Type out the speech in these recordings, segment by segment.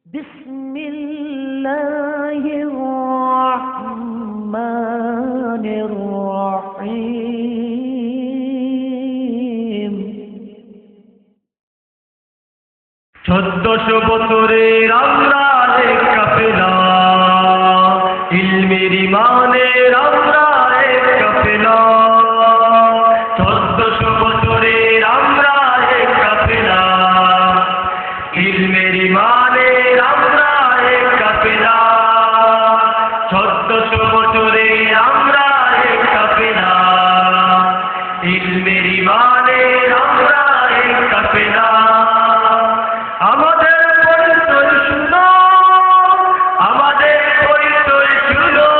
بسم الله الرحمن الرحيم 1400 বছরের আমরা এক কাফেলা, ইলমের ইমানের আমরা এক কাফেলা। 1400 বছরের আমরা এক কাফেলা, ইলমের ইমানের আমরা এক কাফেলা। 1400 বছরের আমরা এক কাফেলা, ইলমের ইমানের আমরা এক কাফেলা। আমাদের পরিচয় শুনো, আমাদের পরিচয় শুনো,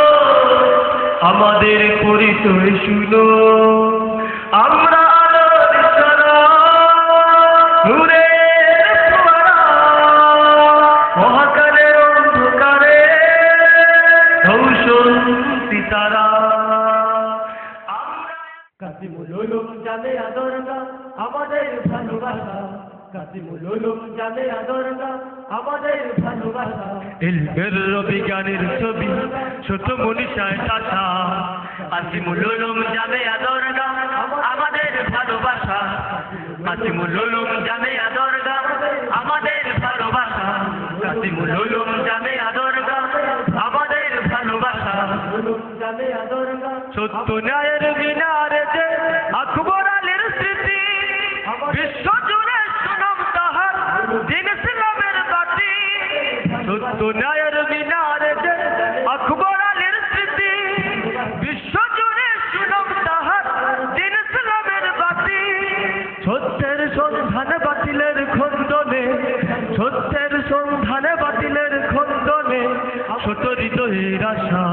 আমাদের পরিচয় শুনো। আমরা আলোর ইশারা, নূরের ফোয়ারা, মহাকালের অন্ধকারে ধৌসন সিতারা। কাসিমুল উলুম জামিয়া দরগা আমাদের ভালোবাসা, কাসিমুল উলুম জামিয়া দরগা আমাদের ভালোবাসা। ইলমের বিজ্ঞানের ছবি ছোট মনীষায় চাষা, কাসিমুল উলুম জামিয়া দরগা আমাদের ভালোবাসা। কাসিমুল উলুম জামিয়া দরগা আমাদের ভালোবাসা। কাসিমুল উলুম জামিয়া দরগা আমাদের ভালোবাসা। সত্য ন্যায়ের মিনারে যে আকবর আলীর স্মৃতি, বিশ্ব জুড়ে সুনাম তাহার, দিন ইসলামের বাতি। সত্য ন্যায়ের মিনারে যে আকবর আলীর স্মৃতি, বিশ্ব জুড়ে সুনাম তাহার, দিন ইসলামের বাতি। সত্যের সন্ধানে বাতিলের খন্দনে, সত্যের সন্ধানে বাতিলের খন্দনে, ছোট হৃদয়ের আশা।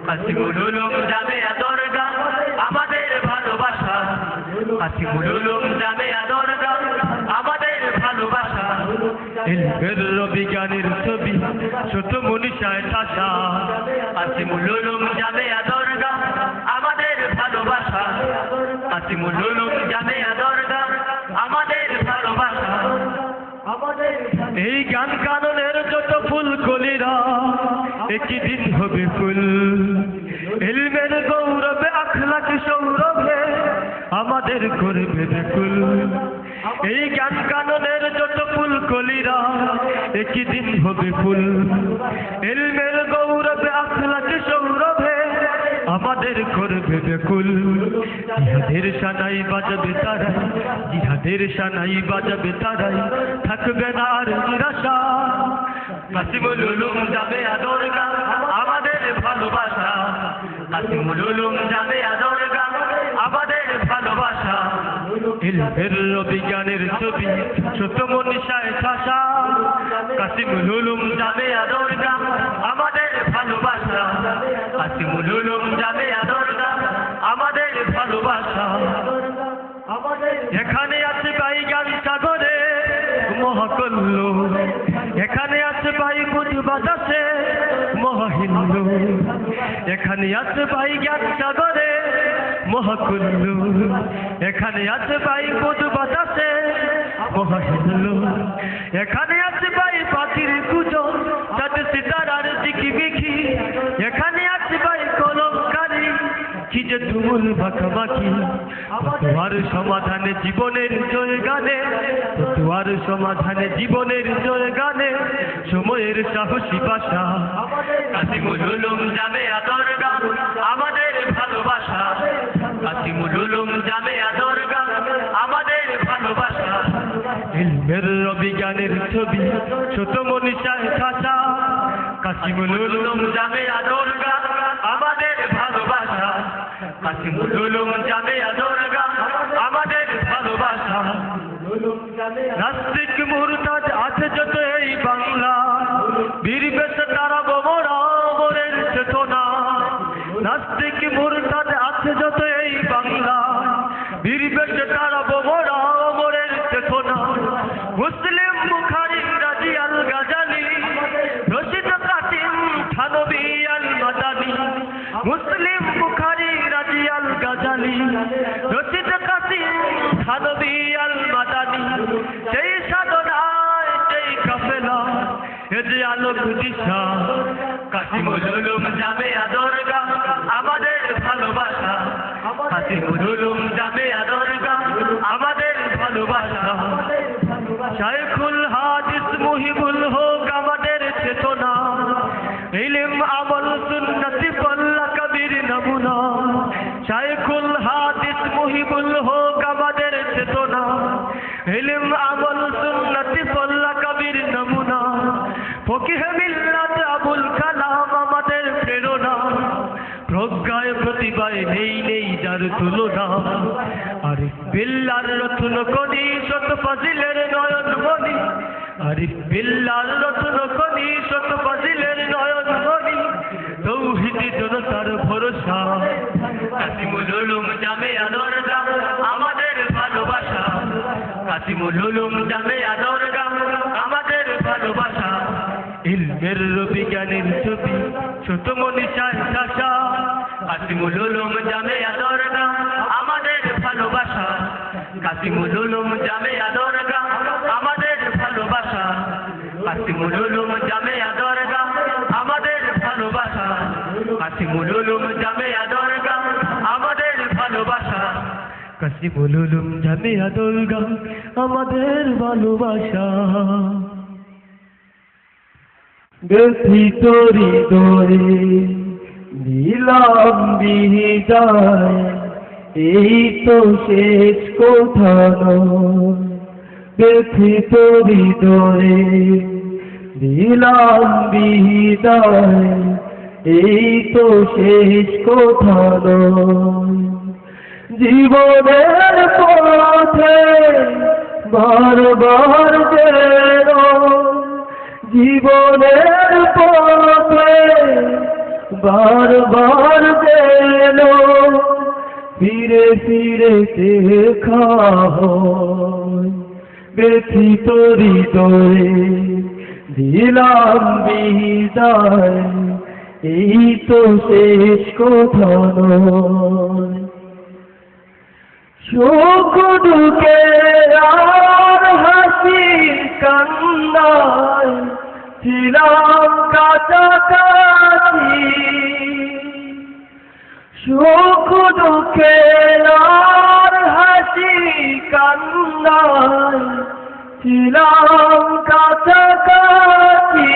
কাসিমুল উলুম জামিয়া দরগা আমাদের ভালোবাসা। কাসিমুল উলুম জামিয়া দরগা আমাদের ভালোবাসা। ইলমের বিজ্ঞানের ছবি ছোট মনীষায় চাষা, কাসিমুল উলুম জামিয়া দরগা আমাদের ভালোবাসা। কাসিমুল উলুম জামিয়া দরগা আমাদের ভালোবাসা। এই গান কাননের যত ফুল কলিরা একই দিন হবে ফুল। ইলমের গৌরবে আখলাক সৌরভে আমাদের করবে বেকুল। এই গান কাননের যত ফুল কলিরা একই দিন হবে ফুল। ইলমের গৌরবে আখলাক সৌরভে আমাদের করবে বেকুল। জিহাদের শানাই বাজাবে তারাই, জিহাদের শানাই বাজাবে তারাই, থাকবে না আর নিরাশা। কাসিমুল উলুম জামিয়া দরগা আমাদের ভালোবাসা। কাসিমুল উলুম জামিয়া দরগা আমাদের ভালোবাসা। ইলমের বিজ্ঞানের ছবি ছোট মনীষায় চাষা, কাসিমুল উলুম জামিয়া দরগা আমাদের ভালোবাসা। কাসিমুল উলুম জামিয়া দরগা আমাদের ভালোবাসা। এখানে আছে বাইগান সাগরে মহাকল্ল, এখানে আছে বাই বুঝ বাতাসে মহাহিল্ল। এখানে আছে বাইগান সাগরে মহাকল্ল, এখানে আছে বাই বুঝ বাতাসে মহাহিল্ল। এখানে আছে বাই পাখির কুজন, চাঁদ সিতারার জিকিমিকি। এখানে আছে বাই কলমকারী, কি যে তুমুল মাখামাখি। ফতুয়ার সমাধানে জীবনের জয় গানে, ফতুয়ার সমাধানে জীবনের জয় গানে, সময়ের সাহসী ভাষা। কাসিমুল উলুম জামিয়া দরগা আমাদের ভালোবাসা। কাসিমুল উলুম জামিয়া দরগা আমাদের ভালোবাসা। ইলমের বিজ্ঞানের ছবি ছোট মনীষায় চাষা, কাসিমুল উলুম জামিয়া দরগা আমাদের ভালোবাসা। কাসিমুল উলুম জামিয়া দরগা আমাদের ভালোবাসা। নাস্তিক মুরতাদ আছে যত এই বাংলা, বীর বেশে তারা মোরা মোরের চেতনা। নাস্তিক মুরতাদ আছে যত এই বাংলা, বীর বেশে তারা মোরা মোরের চেতনা। মুসলিম বুখারী রাজি আল গাজালি, রশিদ কাসিম থানভী আল মাদানী। মুসলিম বুখারী রাজি আল গাজালি, রশিদ কাসিম থানভী আল মাদানী। সেই সাধনায় সেই কাফেলা, এ আলোক দিশা কাসিমুল উলুম জামিয়া দরগাহ আমাদের ভালোবাসা কাসিমুল উলুম জামিয়া দরগাহ আমাদের ভালোবাসা শাইখুল হাদিস মুহিবুল হক আমাদের চেতনা ইলম আমল সুন্নতি পাল্লা কবির নমুনা শাইখুল হাদিস মুহিবুল হক আমাদের চেতনা ইলম আমল সুন্নতি পাল্লা কবির নমুনা ফকিহ মিল্লাত আবুল কালাম আমাদের প্রেরণা প্রজ্ঞায় প্রতিভায় নেই যার তুলনা আরিফ বিল্লাহর রত্ন কণি শত ফাজিলের নয়ন মণি আরিফ বিল্লাহর রত্ন কণি শত ফাজিলের নয়ন মণি তৌহিদি জনতার ভরসা কাসিমুল উলুম জামিয়া দরগাহ আমাদের ভালোবাসা কাসিমুল উলুম জামিয়া দরগাহ আমাদের ভালোবাসা ইলমের রবি জ্ঞানের ছবি ছোট মনীষায় চাষা কাসিমুল উলুম জামিয়া দরগাহ আমাদের ভালোবাসা কাসিমুল উলুম জামিয়া দরগাহ আমাদের ভালোবাসা কাসিমুল উলুম জামিয়া দরগাহ আমাদের ভালোবাসা কাসিমুল উলুম জামিয়া দরগাহ আমাদের ভালোবাসা কাসিমুল উলুম জামিয়া দরগাহ আমাদের ভালোবাসা ব্যথিত হৃদয়ে দিলাম বিদায় এই তো শেষ কথা নয় ব্যথিত হৃদয়ে দিলাম বিদায় এই তো শেষ কথা নয় জীবনের পথে বারবার যেন জীবনের পথে বারবার যেন ফিরে ফিরে দেখা হয় ব্যথিত হৃদয়ে দিলাম বিদায় এই তো শেষ কথা নয় সুখ দুঃখে আর হাসি কান্নায় ছিলাম কাছাকাছি সুখ দুঃখে আর হাসি কান্নায় ছিলাম কাছাকাছি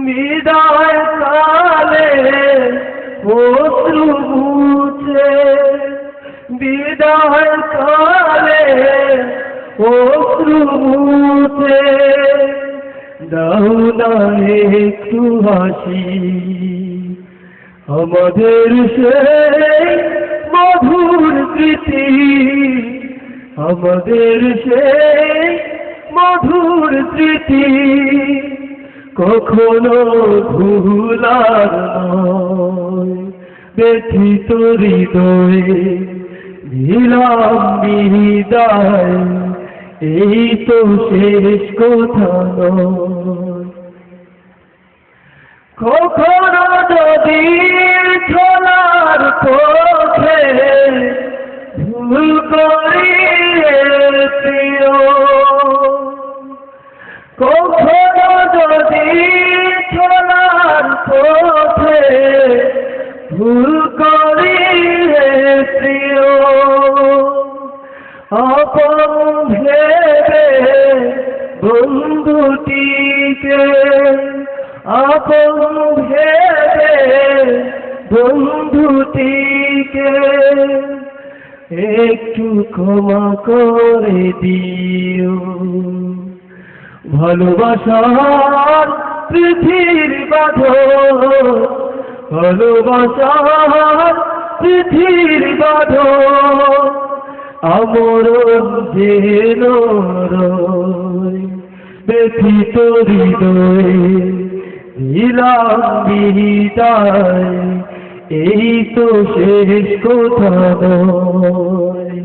বিদায় কালে অশ্রু মুছে বিদায় কালে অশ্রু মুছে দাও না একটু হাসি আমাদের সেই মধুর স্মৃতি আমাদের সেই মধুর স্মৃতি কখনো ভুলার নয় ব্যথিত হৃদয়ে দিলাম বিদায় এই তো শেষ কথা নয় কখনো যদি চলার পথে ভুল করি প্রিয় কখনো যদি চলার পথে ভুল করি প্রিয় আপন ভেবে বন্ধুটিকে আপন ভেবে বন্ধুটিকে একটু ক্ষমা করে দিও ভালোবাসার পৃথিবীর বাঁধন ভালোবাসার পৃথিবীর বাঁধন আমরণ যেন রয় ব্যথিত হৃদয়ে দিলাম বিদায় এই তো শেষ কথা নয়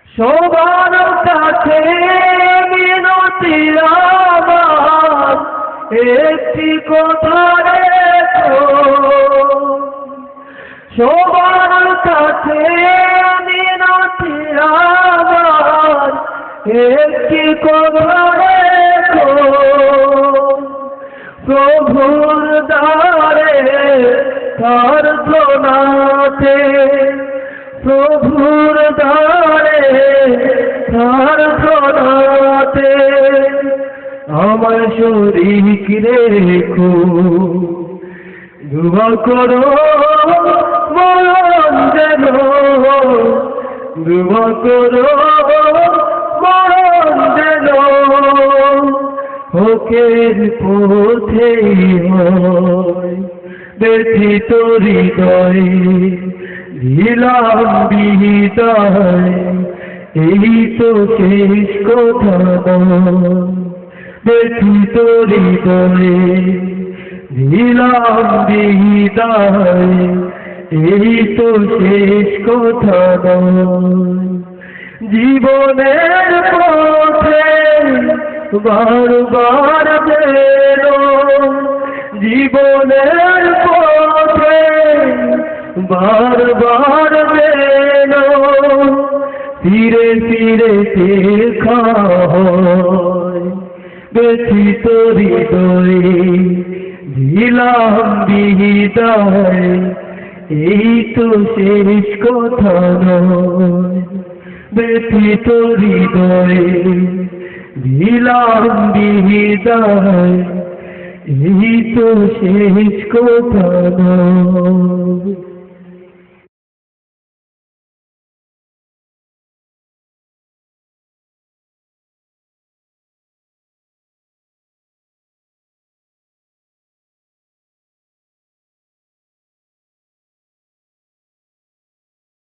সবার কাছে মিনতি আমার একটি কথা রেখো সবার কাছে মিনতি আমার একটি কথা প্রভুর দ্বারে প্রার্থনাতে, প্রভুর দ্বারে প্রার্থনাতে আমার শরীক রেখো, দোয়া করো মরণ যেন, দোয়া করো মরণ যেন হকের পথে হয় ব্যথিত হৃদয়, দিলাম বিদায় এই তো শেষ কথা ব্যথিত হৃদয়ে, দিলাম বিদায় এই তো শেষ কথা জীবনের পথে বারবার যেন, জীবনের পথে বারবার যেন ফিরে ফিরে দেখা হয় ব্যথিত হৃদয়ে, দিলাম বিদায় এই তো শেষ কথা নয় ব্যথিত হৃদয়ে, দিলাম বিদায় এই তো শেষ কথা নয়।